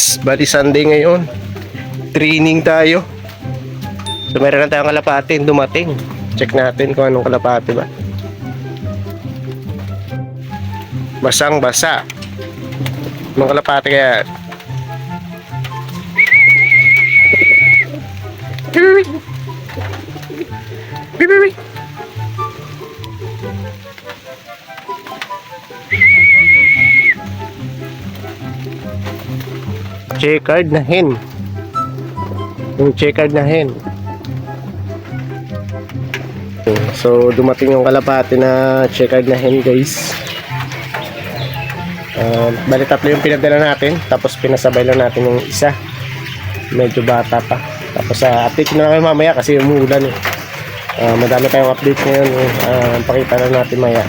kalapatids, bali Sunday ngayon. Training tayo. So meron na tayong kalapati dumating. Check natin kung anong kalapati ba. Basang basa. Anong kalapati kaya? Bibi. Checkered na hen. Yung checkered na hen. So dumating yung kalapati na checkered na hen, guys. Bali tatlo yung pinadala natin, tapos pinasabay lang natin yung isa. Medyo bata pa. Tapos update na lang mamaya kasi umuulan eh. Madami tayong update ngayon pakita na natin maya.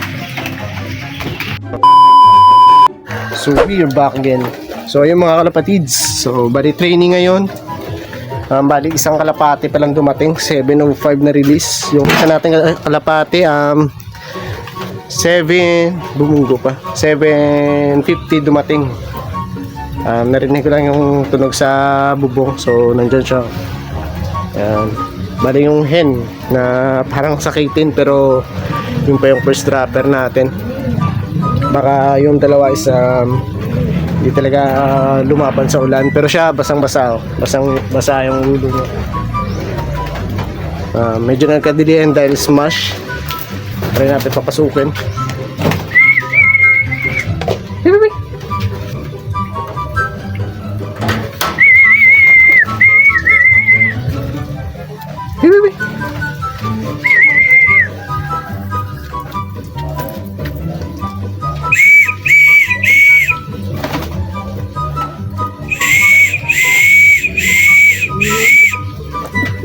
So we're back again. So ayun mga kalapatids, so bali training ngayon. Bali isang kalapati pa lang dumating, 7:05 na release. Yung isa nating kalapati 7:50 dumating. Narinig ko lang yung tunog sa bubong, so nandyan siya. Bali yung hen na parang sakitin, pero yung pa yung first dropper natin. Baka yung dalawa is hindi talaga lumaban sa ulan, pero siya basang-basa, basang-basa yung ulo niya. Medyo nagkadilihan dahil smash. Try natin papasukin.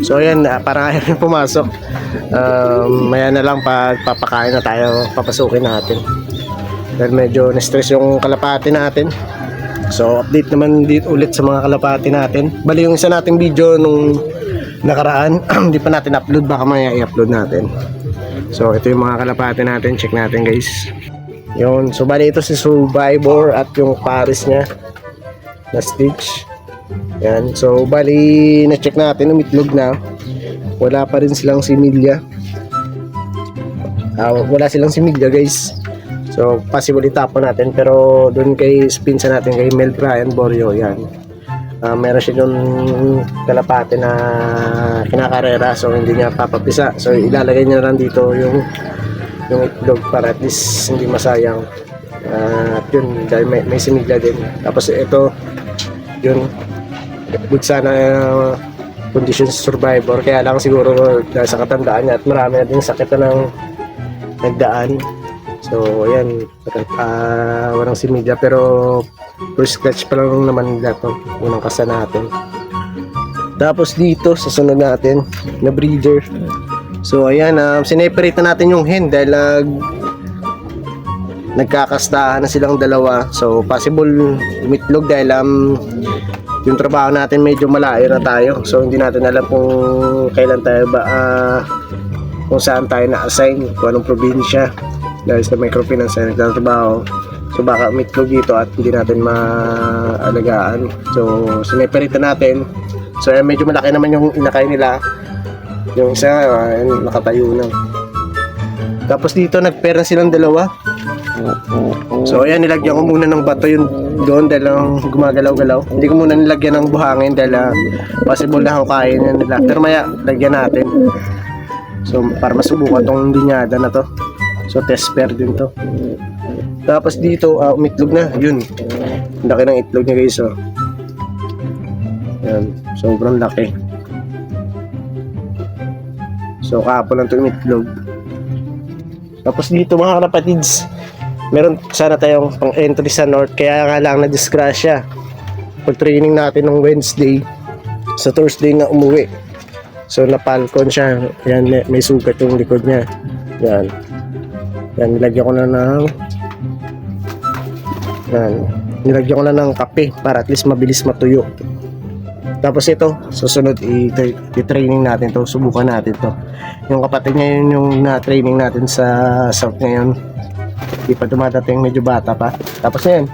So ayan, parang ayaw rin pumasok. Maya na lang pag papakain na tayo, papasukin natin. Dahil medyo na-stress yung kalapati natin. So update naman dito ulit sa mga kalapati natin. Bali yung isa nating video nung nakaraan, hindi pa natin upload, baka maya i-upload natin. So ito yung mga kalapati natin, check natin guys. Yun, so bali ito si Survivor at yung pares niya na Stitch. Yan, so bali na-check natin, umitlog na. Wala pa rin silang similya. Wala silang similya guys. So possible itapon natin, pero doon kay spinsa natin kay Mel Brian Borio, yan. Meron siya yung kalapate na kinakarera, so hindi niya papapisa. So ilalagay niya lang dito yung itlog para at least hindi masayang. At yun, dahil may similya din. Tapos ito, yun, good sana conditions survivor, kaya lang siguro dahil sa katandaan niya at marami na din sakit na ng nagdaan. So ayan, walang similya, pero first scratch pa lang naman nila to, unang kasa natin. Tapos dito sa sunod natin na breeder, so ayan, sineperate na natin yung hen dahil nagkakastahan na silang dalawa. So possible umitlog dahil yung trabaho natin medyo malayo na tayo, so hindi natin alam kung kailan tayo ba kung saan tayo na-assign, kung anong probinsya, dahil sa microfinance na nagtatrabaho. So baka umitlog dito at hindi natin maalagaan. So sineperate natin. So medyo malaki naman yung inakay nila. Yung isa nakatayo na. Tapos dito nagpera silang dalawa. So ayan, nilagyan ko muna ng bato yun doon dahil gumagalaw-galaw. Hindi ko muna nilagyan ng buhangin dahil possible na hukayin yan nila. Pero maya, lagyan natin. So para masubukan tong linyada na to. So test pair din to. Tapos dito, umitlog na. Yun, laki ng itlog niya guys. Oh. Yan, sobrang laki. So kahapon lang ito umitlog. Tapos dito mga kalapatids, meron sana tayong pang entry sa north, kaya nga lang na-disgrasya pag training natin ng Wednesday, sa Thursday na umuwi. So napalcon siya. Yan, may sugat yung likod niya. Yan, nilagyan ko na nilagyan ko na ng kape para at least mabilis matuyo. Tapos ito, susunod i-training natin to, subukan natin to. Yung kapatid niya yun yung na-training natin sa South ngayon. Hindi pa dumadating, medyo bata pa. Tapos yan,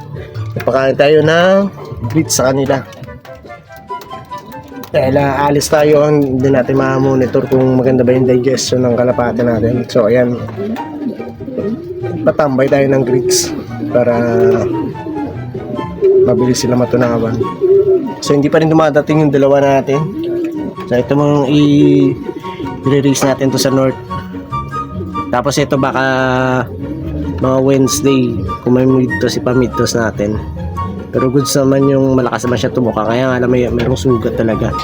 napakain tayo ng greet sa kanila. Dahil alis tayo, hindi natin ma-monitor kung maganda ba yung digestion ng kalapate natin. So ayan, patambay tayo ng greets para mabilis sila matunawan. So hindi pa rin dumadating yung dalawa natin. So ito mong i-release natin to sa north. Tapos ito baka mga Wednesday kung may midtos, ipamidtos natin. Pero goods naman yung malakas naman siya tumuka. Kaya nga alam mo, mayroong sugat talaga.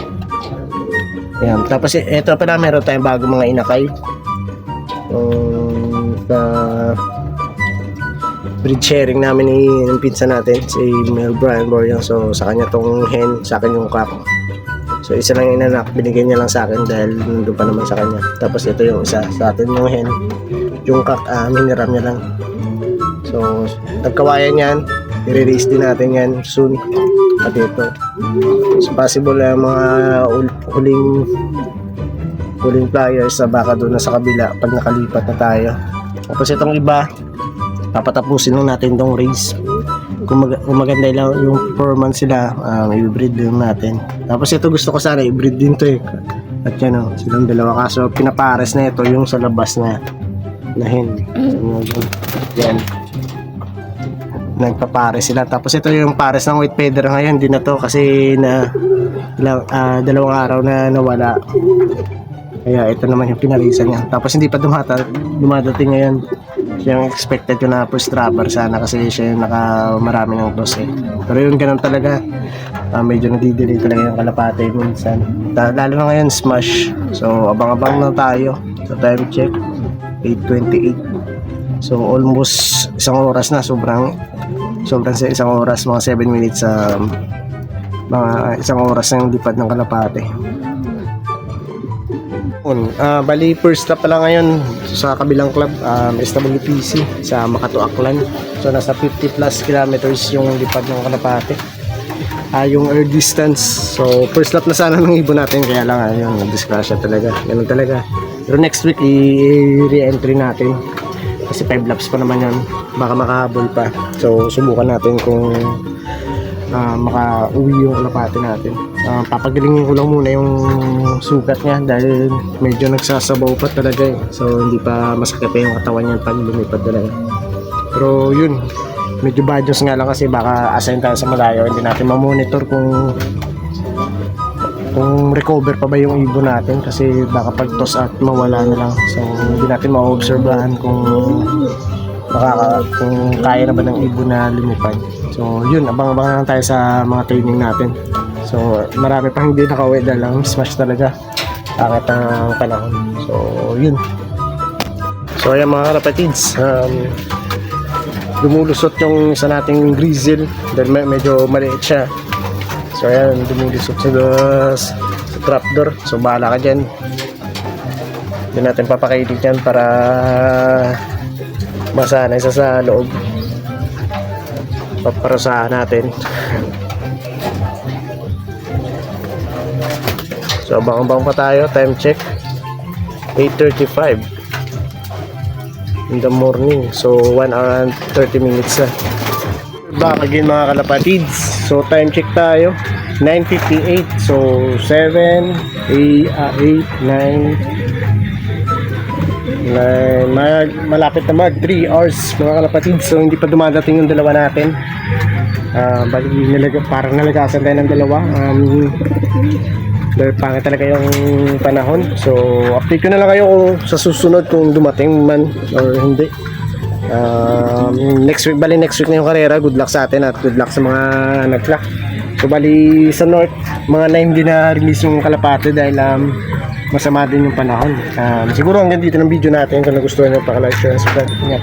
Ayan. Tapos ito pala, meron tayong bago mga inakay. Sa breed sharing namin ng pinsa natin, si Mel Brian Boryang. So sa kanya tong hen, sa akin yung cock. So isa lang yung inanak, binigay niya lang sa akin dahil nandun pa naman sa kanya. Tapos ito yung isa, sa atin yung hen. Yung cock, miniram niya lang. So nagkawayan yan, i-release din natin yan soon. At ito, so possible mga huling pliers sa baka doon na sa kabila pag nakalipat na tayo. Tapos itong iba, papatapusin lang natin tong race. Kung maganda lang yung performance sila, i-breed din natin. Tapos ito gusto ko sana i-breed din to eh. At yan o, silang dalawa, kaso pinapares na ito yung sa labas na hen. Yan, nagpapares sila. Tapos ito yung pares ng white feather ngayon, hindi na to kasi dalawang araw na nawala. Kaya ito naman yung pinalisan niya. Tapos hindi pa dumadating ngayon. Siya yung expected ko na first trapper sana kasi siya yung marami ng toss eh. Pero yun, ganun talaga. Medyo nadidelay talaga yung kalapate minsan. Lalo na ngayon, smash. So abang-abang na tayo. So time check, 8:28. So almost isang oras na, sobrang sa isang oras, mga 7 minutes mga isang oras na yung lipad ng kalapate. Bali first stop pala ngayon sa kabilang club, SWPC sa Makato Aklan. So nasa 50 plus kilometers yung lipad ng kalapate, yung air distance. So first lap na sana ng ibon natin, kaya lang ayun, disgrasya talaga, ganun talaga. Pero next week i-re-entry natin kasi 5 laps pa naman yun, baka makahabol pa. So subukan natin kung maka-uwi yung kalapate natin. Papagalingin ko lang muna yung sugat niya dahil medyo nagsasabaw pa talaga eh. So hindi pa masakit yung katawan niya pag lumipad talaga. Pero yun, medyo badyos nga lang kasi baka assign tayo sa malayo, hindi natin ma-monitor kung recover pa ba yung ibon natin kasi baka pag toss at mawala na lang. So hindi natin ma-obserbahan kung kaya na ba ng ibon na lumipad. So yun, abang-abang lang tayo sa mga training natin. So marami pang hindi nakauwi dahil lang smash talaga akit ang panahon. So yun, so ayan mga kalapatids, lumulusot yung isa nating grizzle dahil medyo maliit siya. So ayan, lumulusot sa trapdoor. So bahala ka dyan, hindi natin papakainin dyan para masanay sa loob. Paparusahan natin. So abang-abang pa tayo, time check 8:35 in the morning. So 1 hour and 30 minutes na. Back again mga kalapatids. So time check tayo 9:58. So 7, 8, 9, malapit na mag 3 hours mga kalapatids. So hindi pa dumadating yung dalawa natin. Bali parang nalagasan tayo ng dalawa. Dahil pangit talaga yung panahon. So update ko na lang kayo kung sa susunod kung dumating man or hindi. Next week na yung karera. Good luck sa atin at good luck sa mga nag-luck. So bali sa north, mga 9 hindi na release yung kalapate dahil masama din yung panahon. Siguro hanggang dito ng video natin. Kung nagustuhan nyo, paka-like, share, and subscribe. Ingat.